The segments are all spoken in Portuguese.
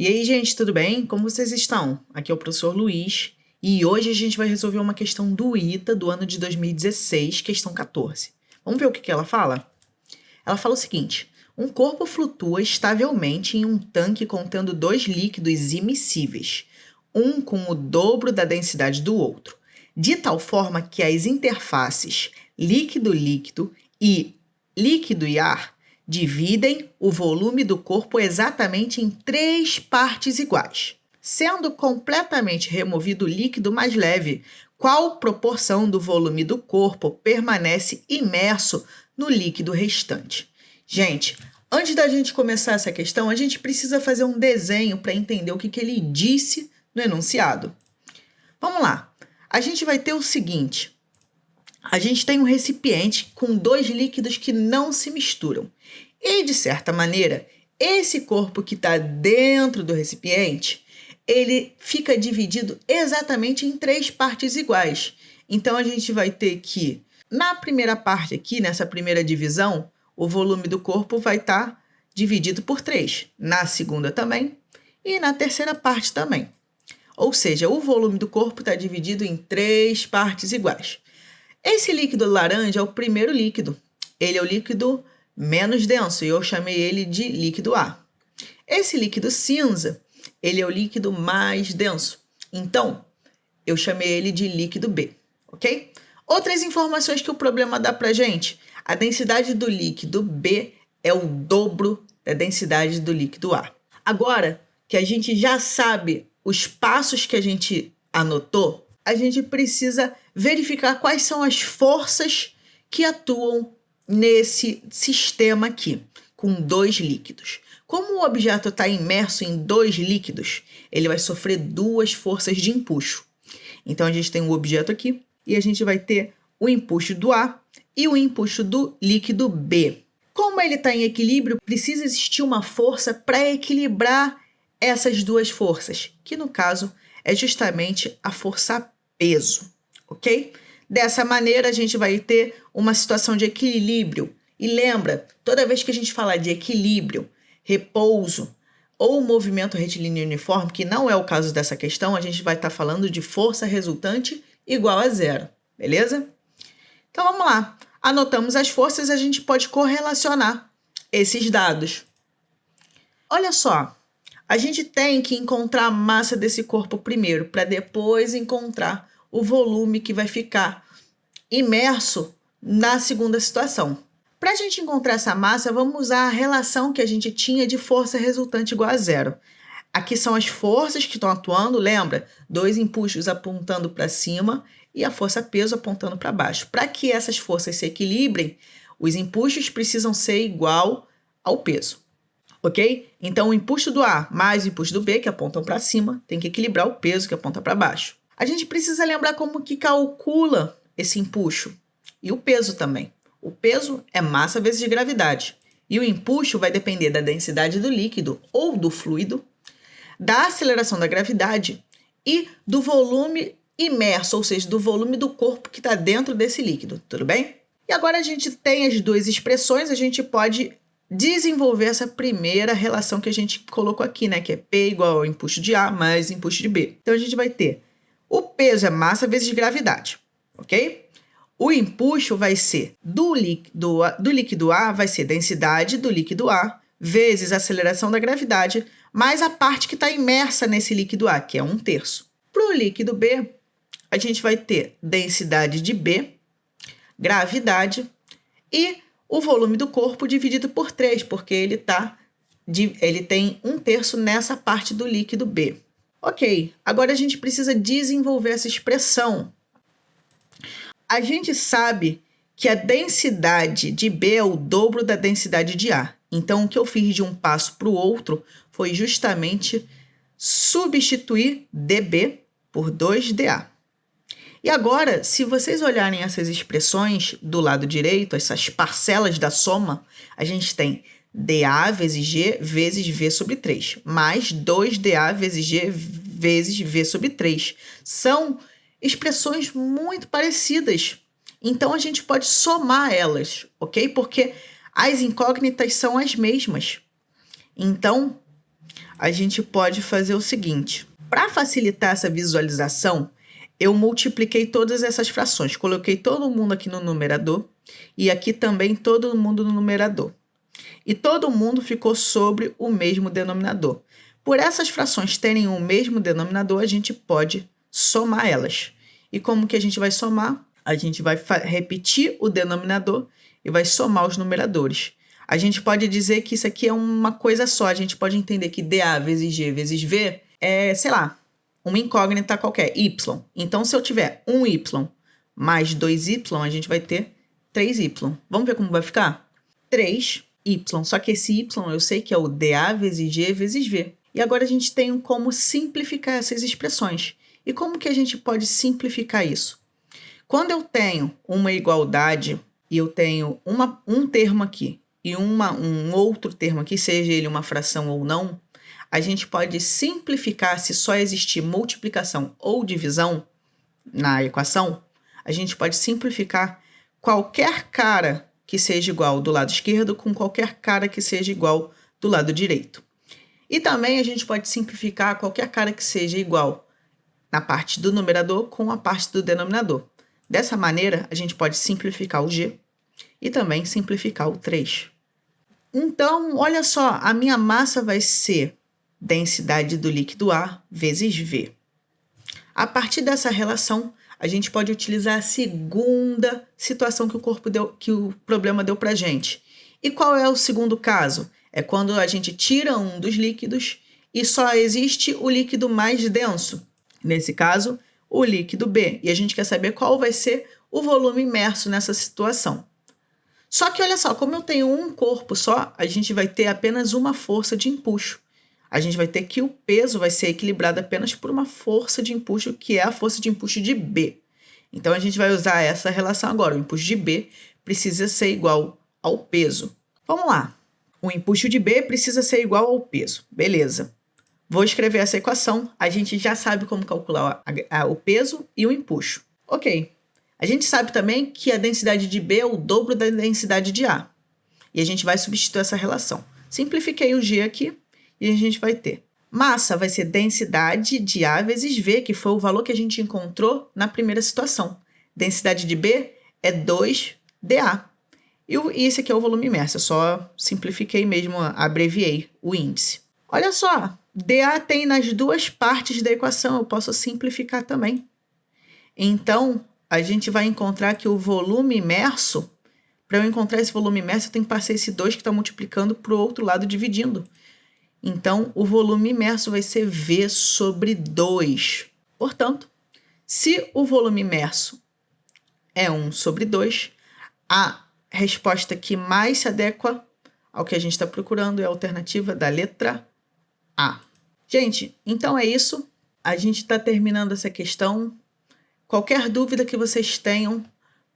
E aí, gente, tudo bem? Como vocês estão? Aqui é o professor Luiz e hoje a gente vai resolver uma questão do ITA do ano de 2016, questão 14. Vamos ver o que ela fala? Ela fala o seguinte: um corpo flutua estavelmente em um tanque contendo dois líquidos imiscíveis, um com o dobro da densidade do outro, de tal forma que as interfaces líquido-líquido e líquido e ar dividem o volume do corpo exatamente em 3 partes iguais. Sendo completamente removido o líquido mais leve, qual proporção do volume do corpo permanece imerso no líquido restante? Gente, antes da gente começar essa questão, a gente precisa fazer um desenho para entender o que ele disse no enunciado. Vamos lá. A gente vai ter o seguinte: a gente tem um recipiente com dois líquidos que não se misturam. E, de certa maneira, esse corpo que está dentro do recipiente, ele fica dividido exatamente em 3 partes iguais. Então, a gente vai ter que, na primeira parte aqui, nessa primeira divisão, o volume do corpo vai estar dividido por 3. Na segunda também e na terceira parte também. Ou seja, o volume do corpo está dividido em 3 partes iguais. Esse líquido laranja é o primeiro líquido. Ele é o líquido menos denso e eu chamei ele de líquido A. Esse líquido cinza, ele é o líquido mais denso. Então, eu chamei ele de líquido B, ok? Outras informações que o problema dá pra gente. A densidade do líquido B é o dobro da densidade do líquido A. Agora que a gente já sabe os passos que a gente anotou, a gente precisa verificar quais são as forças que atuam nesse sistema aqui, com dois líquidos. Como o objeto está imerso em dois líquidos, ele vai sofrer 2 forças de empuxo. Então, a gente tem um objeto aqui e a gente vai ter o empuxo do A e o empuxo do líquido B. Como ele está em equilíbrio, precisa existir uma força para equilibrar essas 2 forças, que no caso é justamente a força peso, ok? Dessa maneira, a gente vai ter uma situação de equilíbrio. E lembra, toda vez que a gente falar de equilíbrio, repouso ou movimento retilíneo uniforme, que não é o caso dessa questão, a gente vai estar falando de força resultante igual a 0, beleza? Então, vamos lá. Anotamos as forças, a gente pode correlacionar esses dados. Olha só. A gente tem que encontrar a massa desse corpo primeiro, para depois encontrar o volume que vai ficar imerso na segunda situação. Para a gente encontrar essa massa, vamos usar a relação que a gente tinha de força resultante igual a 0. Aqui são as forças que estão atuando, lembra? 2 empuxos apontando para cima e a força peso apontando para baixo. Para que essas forças se equilibrem, os empuxos precisam ser igual ao peso. Ok? Então, o empuxo do A mais o empuxo do B, que apontam para cima, tem que equilibrar o peso que aponta para baixo. A gente precisa lembrar como que calcula esse empuxo e o peso também. O peso é massa vezes gravidade. E o empuxo vai depender da densidade do líquido ou do fluido, da aceleração da gravidade e do volume imerso, ou seja, do volume do corpo que está dentro desse líquido. Tudo bem? E agora a gente tem as 2 expressões, a gente pode desenvolver essa primeira relação que a gente colocou aqui, né? Que é P igual ao empuxo de A mais empuxo de B. Então, a gente vai ter o peso é massa vezes gravidade, ok? O empuxo vai ser do líquido A, vai ser densidade do líquido A vezes a aceleração da gravidade, mais a parte que está imersa nesse líquido A, que é 1/3. Para o líquido B, a gente vai ter densidade de B, gravidade e o volume do corpo dividido por 3, porque ele tem 1/3 nessa parte do líquido B. Ok, agora a gente precisa desenvolver essa expressão. A gente sabe que a densidade de B é o dobro da densidade de A. Então, o que eu fiz de um passo para o outro foi justamente substituir dB por 2dA. E agora, se vocês olharem essas expressões do lado direito, essas parcelas da soma, a gente tem dA vezes G vezes V sobre 3, mais 2dA vezes G vezes V sobre 3. São expressões muito parecidas. Então, a gente pode somar elas, ok? Porque as incógnitas são as mesmas. Então, a gente pode fazer o seguinte. Para facilitar essa visualização, eu multipliquei todas essas frações. Coloquei todo mundo aqui no numerador e aqui também todo mundo no numerador. E todo mundo ficou sobre o mesmo denominador. Por essas frações terem o mesmo denominador, a gente pode somar elas. E como que a gente vai somar? A gente vai repetir o denominador e vai somar os numeradores. A gente pode dizer que isso aqui é uma coisa só. A gente pode entender que dA vezes G vezes V é, sei lá, uma incógnita qualquer, y. Então, se eu tiver 1y mais 2y, a gente vai ter 3y. Vamos ver como vai ficar? 3y. Só que esse y eu sei que é o dA vezes G vezes V. E agora a gente tem como simplificar essas expressões. E como que a gente pode simplificar isso? Quando eu tenho uma igualdade e eu tenho um termo aqui e um outro termo aqui, seja ele uma fração ou não, a gente pode simplificar, se só existir multiplicação ou divisão na equação, a gente pode simplificar qualquer cara que seja igual do lado esquerdo com qualquer cara que seja igual do lado direito. E também a gente pode simplificar qualquer cara que seja igual na parte do numerador com a parte do denominador. Dessa maneira, a gente pode simplificar o G e também simplificar o 3. Então, olha só, a minha massa vai ser densidade do líquido A vezes V. A partir dessa relação, a gente pode utilizar a segunda situação que o problema deu para a gente. E qual é o segundo caso? É quando a gente tira um dos líquidos e só existe o líquido mais denso. Nesse caso, o líquido B. E a gente quer saber qual vai ser o volume imerso nessa situação. Só que olha só, como eu tenho um corpo só, a gente vai ter apenas uma força de empuxo. A gente vai ter que o peso vai ser equilibrado apenas por uma força de empuxo, que é a força de empuxo de B. Então, a gente vai usar essa relação agora. O empuxo de B precisa ser igual ao peso. Vamos lá. O empuxo de B precisa ser igual ao peso. Beleza. Vou escrever essa equação. A gente já sabe como calcular o peso e o empuxo. Ok. A gente sabe também que a densidade de B é o dobro da densidade de A. E a gente vai substituir essa relação. Simplifiquei o G aqui e a gente vai ter. Massa vai ser densidade de A vezes V, que foi o valor que a gente encontrou na primeira situação. Densidade de B é 2dA. E esse aqui é o volume imerso. Eu só simplifiquei mesmo, abreviei o índice. Olha só, dA tem nas duas partes da equação. Eu posso simplificar também. Então, a gente vai encontrar que o volume imerso, para eu encontrar esse volume imerso, eu tenho que passar esse 2 que está multiplicando para o outro lado, dividindo. Então, o volume imerso vai ser V sobre 2. Portanto, se o volume imerso é 1 sobre 2, a resposta que mais se adequa ao que a gente está procurando é a alternativa da letra A. Gente, então é isso. A gente está terminando essa questão. Qualquer dúvida que vocês tenham,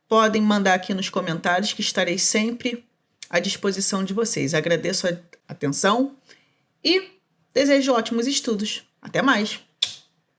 podem mandar aqui nos comentários, que estarei sempre à disposição de vocês. Agradeço a atenção e desejo ótimos estudos. Até mais!